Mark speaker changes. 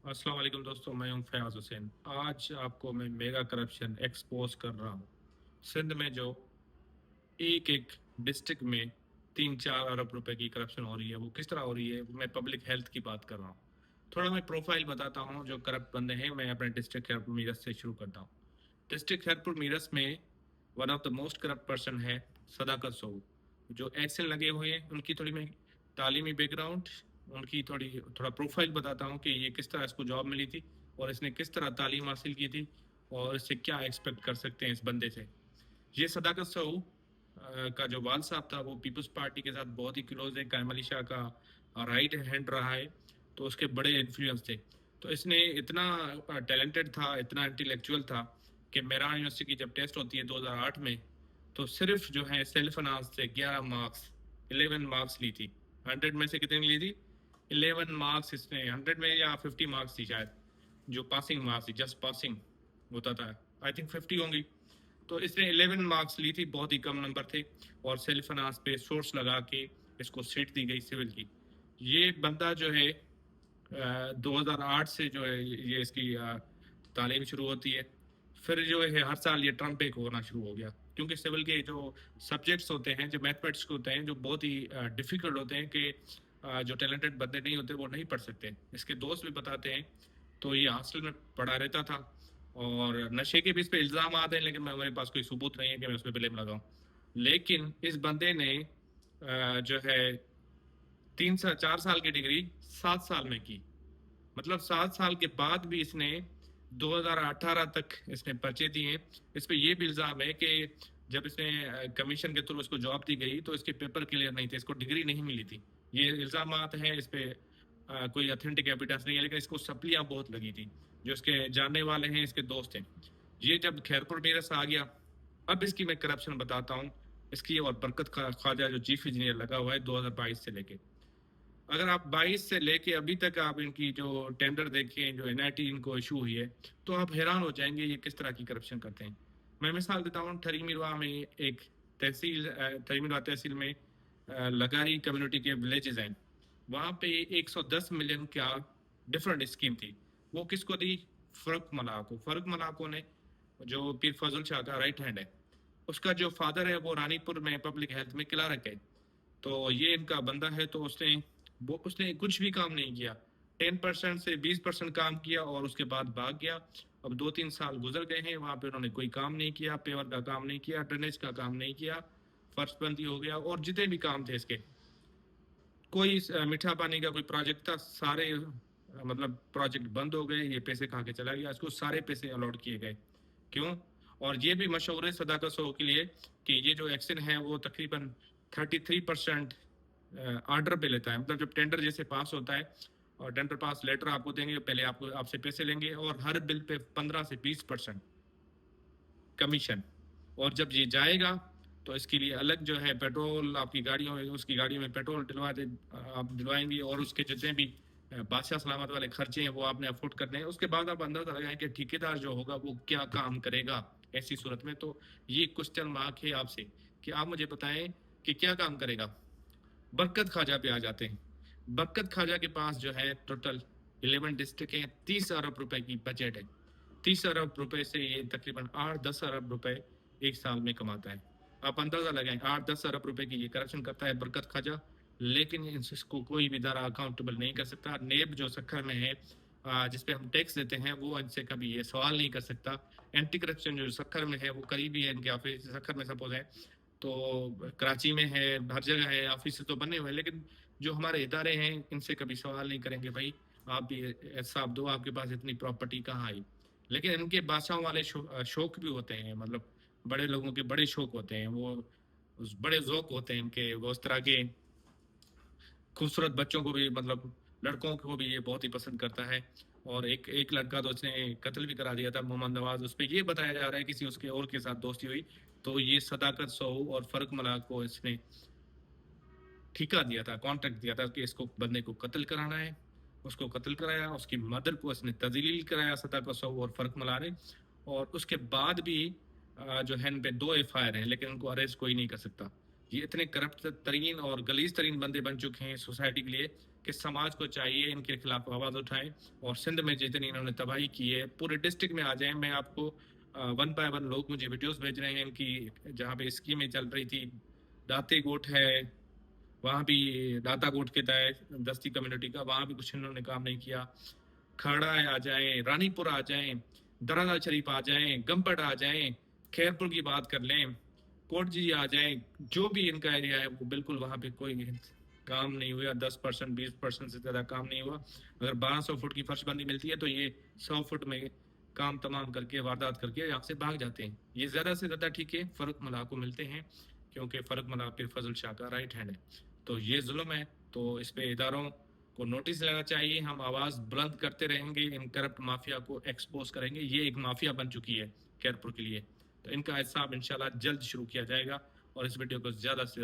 Speaker 1: अस्सलाम वालेकुम दोस्तों, मैं हूं फयाज हुसैन। आज आपको मैं मेगा करप्शन एक्सपोज कर रहा हूं। सिंध में जो एक एक डिस्ट्रिक्ट में 3-4 अरब रुपए की करप्शन हो रही है, वो किस तरह हो रही है। मैं पब्लिक हेल्थ की बात कर रहा हूँ। थोड़ा मैं प्रोफाइल बताता हूँ जो करप्ट बंदे हैं। मैं अपने डिस्ट्रिक्ट खैरपुर मीरठ से शुरू करता हूँ। डिस्ट्रिक्ट खैरपुर मीरठ में one of the most corrupt person है सदाकत सोऊ, जो एक्सेल लगे हुए हैं। उनकी थोड़ी मैं तालीमी बैकग्राउंड, उनकी थोड़ा प्रोफाइल बताता हूँ कि ये किस तरह इसको जॉब मिली थी और इसने किस तरह तालीम हासिल की थी और इससे क्या एक्सपेक्ट कर सकते हैं इस बंदे से। ये सदाकत सोऊ का जो वाल साहब था वो पीपल्स पार्टी के साथ बहुत ही क्लोज है, कायम अली शाह का राइट हैंड रहा है, तो उसके बड़े इन्फ्लुएंस थे। तो इसने इतना टैलेंटेड था, इतना इंटेलेक्चुअल था कि मेरान यूनिवर्सिटी की जब टेस्ट होती है 2008 में, तो सिर्फ जो है सेल्फ फाइनेंस से 11 मार्क्स, 11 मार्क्स ली थी। 100 में से कितनी ली थी? 11 मार्क्स इसने। 100 में या 50 मार्क्स थी शायद, जो पासिंग मार्क्स थी, जस्ट पासिंग होता था। आई थिंक 50 होंगी। तो इसने 11 मार्क्स ली थी, बहुत ही कम नंबर थे। और सेल्फ फाइनेंस पे सोर्स लगा के इसको सीट दी गई सिविल की। ये बंदा जो है 2008 से जो है ये इसकी तालीम शुरू होती है। फिर जो है हर साल ये ट्रम्प एक होना शुरू हो गया, क्योंकि सिविल के जो सब्जेक्ट्स होते हैं, जो मैथमेटिक्स के होते हैं, जो बहुत ही डिफिकल्ट होते हैं कि जो टैलेंटेड बंदे नहीं होते वो नहीं पढ़ सकते। इसके दोस्त भी बताते हैं। तो ये हॉस्टल में पढ़ा रहता था और नशे के भी इस पे इल्जाम आते हैं, लेकिन मेरे पास कोई सबूत नहीं है कि मैं उस पर ब्लेम लगाऊं। लेकिन इस बंदे ने जो है 4 साल की डिग्री 7 साल में की। मतलब 7 साल के बाद भी इसने 2018 तक इसने पर्चे दिए। इस पे ये भी इल्जाम है कि जब इसने कमीशन के थ्रू इसको जॉब दी गई तो इसके पेपर क्लियर नहीं थे, इसको डिग्री नहीं मिली थी। ये इल्जाम हैं इस पे। कोई अथेंटिक एविडेंस नहीं है, लेकिन इसको सप्लियां बहुत लगी थी। जो इसके जानने वाले हैं, इसके दोस्त हैं। ये जब खैरपुर मेरठ से आ गया, अब इसकी मैं करप्शन बताता हूँ। इसकी और बरकत ख्वाजा जो चीफ इंजीनियर लगा हुआ है 2022 से लेके, अगर आप 22 से लेके अभी तक आप इनकी जो टेंडर देखें, जो एनआईटी इनको इशू हुई है, तो आप हैरान हो जाएंगे ये किस तरह की करप्शन करते हैं। मैं मिसाल देता हूँ, ठरीमिरवा में एक ठरीमिरवा तहसील में लगारी कम्युनिटी के विलेजेस हैं। वहाँ पे 110 मिलियन का डिफरेंट स्कीम थी। वो किसको दी? फर्रुख मल्लाह को। फर्रुख मल्लाह को ने, जो पीर फजल शाह का राइट हैंड है, उसका जो फादर है वो रानीपुर में पब्लिक हेल्थ में क्लर्क है। तो ये इनका बंदा है। तो उसने कुछ भी काम नहीं किया। 10% से 20% काम किया और उसके बाद भाग गया। अब 2-3 साल गुजर गए हैं, वहां पे उन्होंने कोई काम नहीं किया, पेवर का काम नहीं किया, ड्रेनेज का काम नहीं किया, फर्शबंदी हो गया और जितने भी काम थे इसके, कोई मीठा पानी का कोई प्रोजेक्ट था, सारे मतलब प्रोजेक्ट बंद हो गए। ये पैसे खा के चला गया, इसको सारे पैसे अलॉट किए गए। क्यों? और ये भी मशहूर है सदाकत सो के लिए कि ये जो एक्शन है वो तकरीबन 33% ऑर्डर पे लेता है। मतलब जब टेंडर जैसे पास होता है और टेंडर पास लेटर आपको देंगे, पहले आपको आपसे पैसे लेंगे और हर बिल पे 15 से 20% कमीशन। और जब ये जाएगा तो इसके लिए अलग जो है पेट्रोल आपकी गाड़ियों में, उसकी गाड़ियों में पेट्रोल आप दिलवाएंगे और उसके जितने भी बादशाह सलामत वाले खर्चे हैं वो आपने अफोर्ड करने हैं। उसके बाद आप अंदाजा लगाएं कि ठेकेदार जो होगा वो क्या काम करेगा ऐसी सूरत में। तो ये क्वेश्चन मार्क है आपसे कि आप मुझे बताएं कि क्या काम करेगा। बरकत ख्वाजा पे आ जाते हैं। बरकत ख्वाजा के पास जो है टोटल 11 डिस्ट्रिक्ट है, 30 अरब रुपए की बजट है। 30 अरब रुपए से ये तकरीबन 8-10 अरब रुपए एक साल में कमाता है। आप अंदाजा लगाएं, 8-10 अरब रुपए की ये करप्शन करता है बरकत ख्वाजा। लेकिन इसको कोई भी इदारा अकाउंटेबल नहीं कर सकता। नेब जो सक्खर में है, जिसपे हम टैक्स देते हैं, वो इनसे कभी ये सवाल नहीं कर सकता। एंटी करप्शन जो सक्खर में है, वो करीबी है इनके ऑफिस सक्खर में सपोज है, तो कराची में है, हर जगह है, ऑफिस तो बने हुए हैं। लेकिन जो हमारे इदारे हैं इनसे कभी सवाल नहीं करेंगे, भाई आप भी हिसाब दो, आपके पास इतनी प्रॉपर्टी कहाँ आई। लेकिन इनके बादशाहों वाले शौक भी होते हैं। मतलब बड़े लोगों के बड़े शौक होते हैं, वो उस बड़े ज़ौक होते हैं इनके। वो उस तरह के खूबसूरत बच्चों को भी, मतलब लड़कों को भी ये बहुत ही पसंद करता है। और एक एक लड़का तो उसने कत्ल भी करा दिया था, मोहम्मद नवाज। उस पर ये बताया जा रहा है किसी उसके और के साथ दोस्ती हुई। तो ये सदाकत सोहू और फर्रुख मल्लाह को इसने ठिका दिया था, कॉन्ट्रैक्ट दिया था कि इसको बंदे को कत्ल कराना है। उसको कत्ल कराया, उसकी मदर को इसने तजलील कराया सदाकत सोहू और फर्रुख मल्लाह ने। और उसके बाद भी जो है इन पे 2 FIR है, लेकिन उनको अरेस्ट कोई नहीं कर सकता। ये इतने करप्ट तरीन और गलीज तरीन बंदे बन चुके हैं सोसाइटी के लिए कि समाज को चाहिए इनके खिलाफ आवाज़ उठाएं और सिंध में जितनी इन्होंने तबाही की है पूरे डिस्ट्रिक्ट में आ जाएं। मैं आपको वन बाय वन लोग मुझे वीडियोस भेज रहे हैं इनकी, जहाँ पे स्कीमें चल रही थी। दाते गोट है, वहाँ भी दाता गोट के तहत दस्ती कम्युनिटी का, वहाँ भी कुछ इन्होंने काम नहीं किया। खरड़ा आ जाएं, रानीपुर आ जाएं, दराला शरीफ आ जाएं, गम्बड़ आ जाएं, खैरपुर की बात कर लें, कोटजी आ जाएं, जो भी इनका एरिया है वो बिल्कुल वहाँ पे कोई काम नहीं हुआ। 10% 20% से ज़्यादा काम नहीं हुआ। अगर 1200 फुट की फर्शबंदी मिलती है तो ये 100 फुट में काम तमाम करके वारदात करके यहाँ से भाग जाते हैं। ये ज़्यादा से ज़्यादा ठीक है फ़र्क मला को मिलते हैं, क्योंकि फ़र्क मला फिर फजल शाह का राइट हैंड है। तो ये जुल्म है, तो इस पे इदारों को नोटिस लेना चाहिए। हम आवाज़ बुलंद करते रहेंगे, इन करप्ट माफिया को एक्सपोज करेंगे। ये एक माफिया बन चुकी है खैरपुर के लिए, तो इनका हिसाब इंशाल्लाह जल्द शुरू किया जाएगा। और इस वीडियो को ज़्यादा से